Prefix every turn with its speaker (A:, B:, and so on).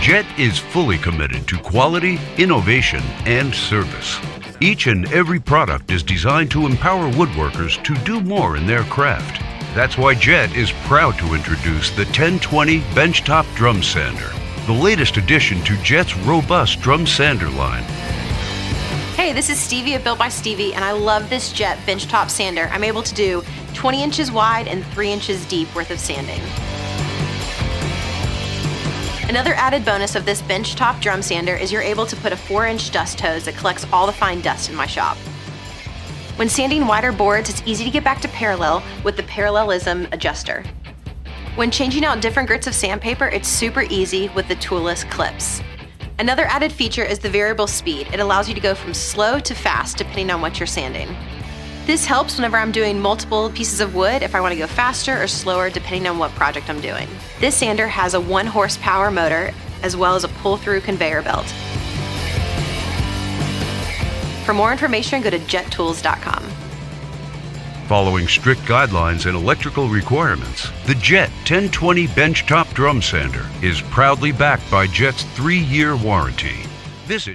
A: Jet is fully committed to quality, innovation, and service. Each and every product is designed to empower woodworkers to do more in their craft. That's why Jet is proud to introduce the 1020 Benchtop Drum Sander, the latest addition to Jet's robust drum sander line.
B: Hey, this is Stevie at Built by Stevie, and I love this Jet Benchtop sander. I'm able to do 20 inches wide and 3 inches deep worth of sanding. Another added bonus of this Benchtop drum sander is you're able to put a 4-inch dust hose that collects all the fine dust in my shop. When sanding wider boards, it's easy to get back to parallel with the parallelism adjuster. When changing out different grits of sandpaper, it's super easy with the toolless clips. Another added feature is the variable speed. It allows you to go from slow to fast depending on what you're sanding. This helps whenever I'm doing multiple pieces of wood if I want to go faster or slower depending on what project I'm doing. This sander has a 1 horsepower motor as well as a pull-through conveyor belt. For more information, go to jettools.com.
A: Following strict guidelines and electrical requirements, the Jet 1020 Benchtop Drum Sander is proudly backed by Jet's 3-year warranty. Visit